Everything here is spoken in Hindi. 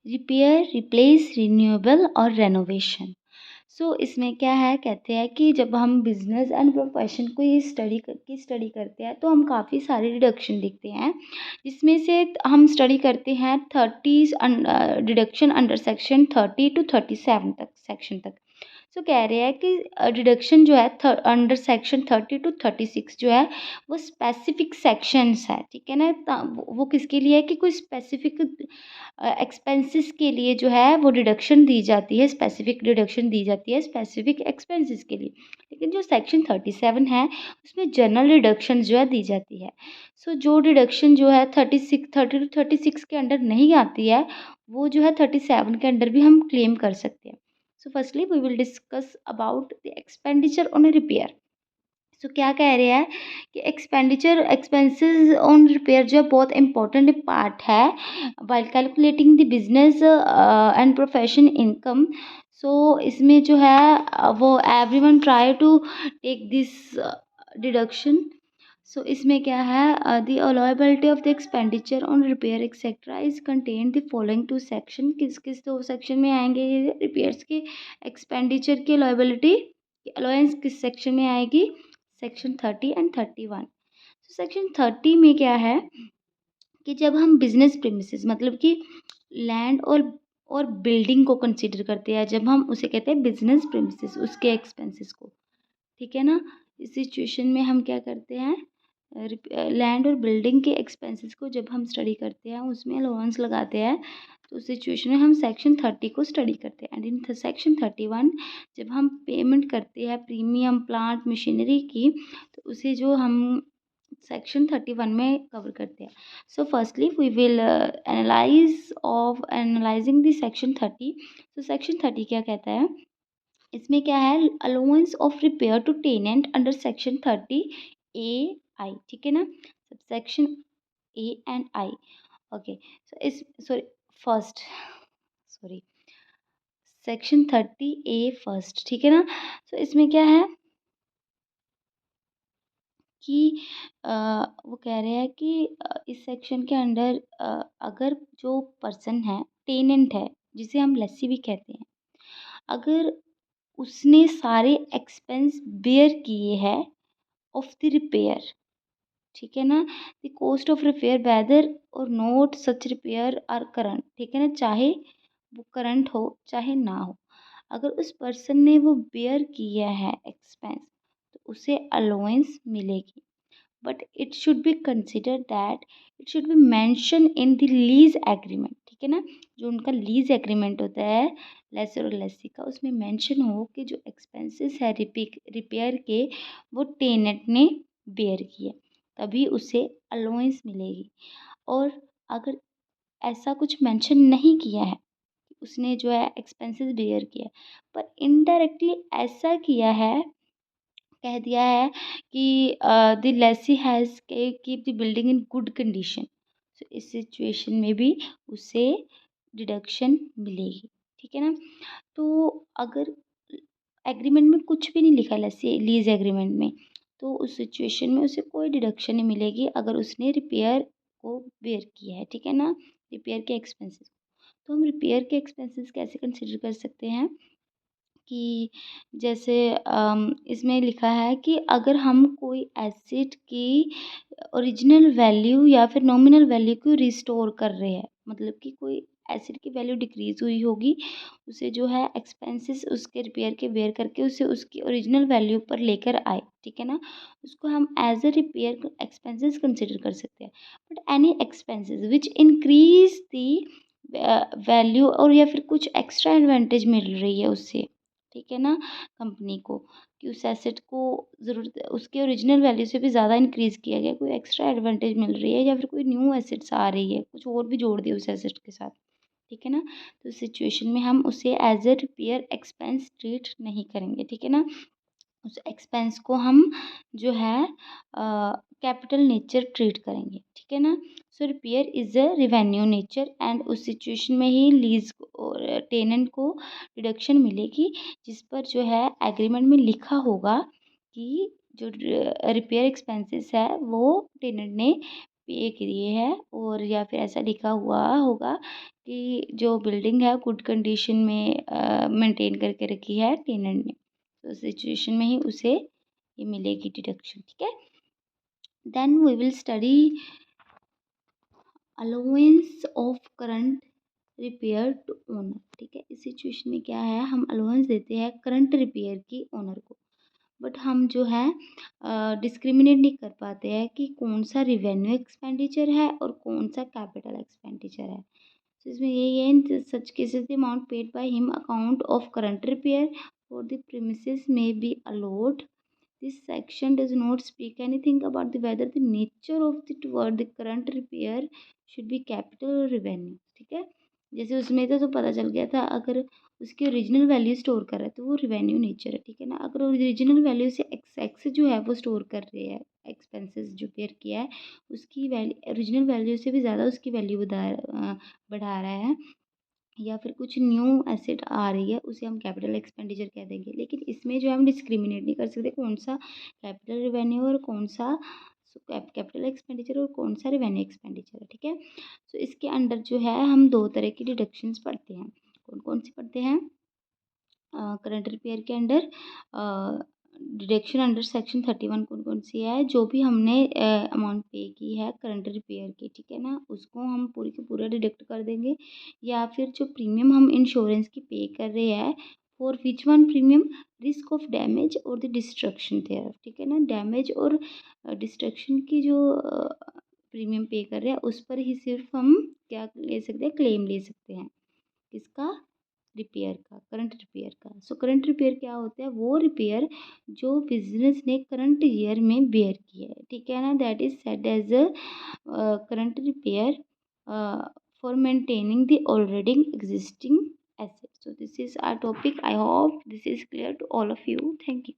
रिपेयर, रिप्लेस, रिन्यूएबल और रेनोवेशन। सो इसमें क्या है, कहते हैं कि जब हम बिजनेस एंड प्रोफेशन को ये स्टडी करते हैं तो हम काफ़ी सारे डिडक्शन देखते हैं, जिसमें से हम स्टडी करते हैं 30 डिडक्शन अंडर सेक्शन 30 टू 37 तक सेक्शन तक। सो कह रहे हैं कि डिडक्शन जो है अंडर सेक्शन 30 टू 36 जो है वो स्पेसिफिक सेक्शंस है, ठीक है ना। वो किसके लिए है कि कोई स्पेसिफिक एक्सपेंसेस के लिए जो है वो डिडक्शन दी जाती है, स्पेसिफिक डिडक्शन दी जाती है स्पेसिफिक एक्सपेंसेस के लिए। लेकिन जो सेक्शन 37 है उसमें जनरल डिडक्शन जो है दी जाती है। सो जो डिडक्शन जो है 30 टू 36 के अंडर नहीं आती है, वो जो है 37 के अंडर भी हम क्लेम कर सकते हैं। So firstly we will discuss about the expenditure on repair. So क्या कह रहे हैं कि एक्सपेंसेस ऑन रिपेयर जो है बहुत इंपॉर्टेंट पार्ट है while calculating the business and profession income. So इसमें जो है वो everyone try to take this deduction. So इसमें क्या है, the allowability of the expenditure on repair etcetera is contain the following two section. किस किस दो सेक्शन में आएंगे ये रिपेयर्स के एक्सपेंडिचर की अलाउबिलिटी अलाउंस किस सेक्शन में आएगी, सेक्शन 30 एंड 31। तो सेक्शन 30 में क्या है कि जब हम बिजनेस प्रीमिसेस मतलब कि लैंड और बिल्डिंग को कंसीडर करते हैं, जब हम उसे कहते हैं बिजनेस प्रीमिसेस उसके एक्सपेंसेस को, ठीक है ना। इस सिचुएशन में हम क्या करते हैं, लैंड और बिल्डिंग के एक्सपेंसेस को जब हम स्टडी करते हैं उसमें अलाउंस लगाते हैं, तो उस सिचुएशन में हम सेक्शन 30 को स्टडी करते हैं। एंड इन सेक्शन 31 जब हम पेमेंट करते हैं प्रीमियम प्लांट मशीनरी की, तो उसे जो हम सेक्शन 31 में कवर करते हैं। So firstly we will analyzing the section 30। तो सेक्शन 30 क्या कहता है, इसमें क्या है, allowance of repair to tenant under section 30 A I, ठीक है ना, sub section A and I. Okay, so इस sorry first sorry section 30 A first, ठीक है ना। सो इसमें क्या है कि वो कह रहे हैं कि इस सेक्शन के अंडर अगर जो पर्सन है टेनेंट है, जिसे हम लस्सी भी कहते हैं, अगर उसने सारे एक्सपेंस बेयर किए हैं ऑफ द रिपेयर, ठीक है ना, the cost of repair whether or not such repair are current, ठीक है ना, चाहे वो करंट हो चाहे ना हो, अगर उस पर्सन ने वो बेयर किया है एक्सपेंस तो उसे अलाउंस मिलेगी। But it should be consider that it should be mention in the lease agreement, ठीक है ना, जो उनका लीज एग्रीमेंट होता है लेसर और लेसी का, उसमें मेंशन हो कि जो एक्सपेंसेस है रिपेयर के वो टेनेंट ने बेयर किए, तभी उसे अलाउंस मिलेगी। और अगर ऐसा कुछ मेंशन नहीं किया है, उसने जो है एक्सपेंसेस बेयर किया पर इनडायरेक्टली ऐसा किया है, कह दिया है कि the Lesi has keep the building in good condition, तो इस सिचुएशन में भी उसे डिडक्शन मिलेगी, ठीक है ना। तो अगर एग्रीमेंट में कुछ भी नहीं लिखा लेसी लीज एग्रीमेंट में, तो उस सिचुएशन में उसे कोई डिडक्शन नहीं मिलेगी अगर उसने रिपेयर को बेयर किया है, ठीक है ना, रिपेयर के एक्सपेंसेस। तो हम रिपेयर के एक्सपेंसेस कैसे कंसिडर कर सकते हैं कि जैसे इसमें लिखा है कि अगर हम कोई एसेट की ओरिजिनल वैल्यू या फिर नॉमिनल वैल्यू को रिस्टोर कर रहे हैं, मतलब कि कोई एसेट की वैल्यू डिक्रीज हुई होगी, उसे जो है एक्सपेंसेस उसके रिपेयर के बेयर करके उसे उसकी ओरिजिनल वैल्यू पर लेकर आए, ठीक है ना, उसको हम as a repair expenses consider कर सकते हैं। But any expenses which increase the value और या फिर कुछ एक्स्ट्रा एडवांटेज मिल रही है उससे, ठीक है ना, कंपनी को, कि उस एसेट को ज़रूरत उसके ओरिजिनल वैल्यू से भी ज़्यादा इंक्रीज़ किया गया, कोई एक्स्ट्रा एडवांटेज मिल रही है या फिर कोई न्यू एसेट्स आ रही है, कुछ और भी जोड़ दिया उस एसेट के साथ, ठीक है ना, तो सिचुएशन में हम उसे as a repair expense treat नहीं करेंगे, ठीक है ना, उस एक्सपेंस को हम जो है कैपिटल नेचर ट्रीट करेंगे, ठीक है ना। So repair is a revenue nature and उस सिचुएशन में ही लीज और टेनेंट को डिडक्शन मिलेगी, जिस पर जो है एग्रीमेंट में लिखा होगा कि जो रिपेयर एक्सपेंसेस है वो टेनेंट ने पे किए हैं, और या फिर ऐसा लिखा हुआ होगा कि जो बिल्डिंग है गुड कंडीशन में मेंटेन करके रखी है टेनेंट ने, तो सिचुएशन में ही उसे ये मिलेगी डिडक्शन। ठीक है, then we will study allowance of current repair to owner. ठीक है, इस सिचुएशन में क्या है, हम अलाउंस देते हैं करंट रिपेयर की ओनर को, बट हम जो है डिस्क्रिमिनेट नहीं कर पाते हैं कि कौन सा रिवेन्यू एक्सपेंडिचर है और कौन सा कैपिटल एक्सपेंडिचर है। तो इसमें यही है, in such cases the amount paid by him account of current repair for the premises may be allowed. This section does not speak anything about the whether the nature of the toward the current repair should be capital or revenue। ठीक है, जैसे उसमें तो पता चल गया था, अगर उसकी ओरिजिनल वैल्यू स्टोर कर रहा है तो वो रिवेन्यू नेचर है। ठीक है ना, अगर ओरिजिनल वैल्यू से एक्स जो है वो स्टोर कर रहे हैं, एक्सपेंसेस जो पेयर किया है उसकी वैल्यू ओरिजिनल वैल्यू से भी ज़्यादा उसकी वैल्यू बढ़ा रहा है, या फिर कुछ न्यू एसेट आ रही है, उसे हम कैपिटल एक्सपेंडिचर कह देंगे। लेकिन इसमें जो है हम डिस्क्रिमिनेट नहीं कर सकते कौन सा कैपिटल रिवेन्यू और कौन सा कैपिटल एक्सपेंडिचर और कौन सा रिवेन्यू एक्सपेंडिचर है। ठीक है, तो इसके अंडर जो है हम दो तरह की डिडक्शंस पढ़ते हैं। कौन कौन सी पढ़ते हैं? करंट रिपेयर के अंडर डिडक्शन अंडर सेक्शन 31 कौन कौन सी है? जो भी हमने अमाउंट पे की है करंट रिपेयर की, ठीक है ना, उसको हम पूरी की पूरा डिडक्ट कर देंगे। या फिर जो प्रीमियम हम इंश्योरेंस की पे कर रहे हैं, for which one premium, risk of damage और द डिस्ट्रक्शन देयर। ठीक है ना, डैमेज और डिस्ट्रक्शन की जो प्रीमियम पे कर रहे हैं उस पर ही सिर्फ हम क्या ले सकते हैं, क्लेम ले सकते हैं। किसका? रिपेयर का, करंट रिपेयर का। सो करंट रिपेयर क्या होता है? वो रिपेयर जो बिजनेस ने करंट ईयर में बेयर किया है। ठीक है ना, that is said as a current repair for maintaining the already existing asset. So this is our topic. I hope this is clear to all of you. Thank you.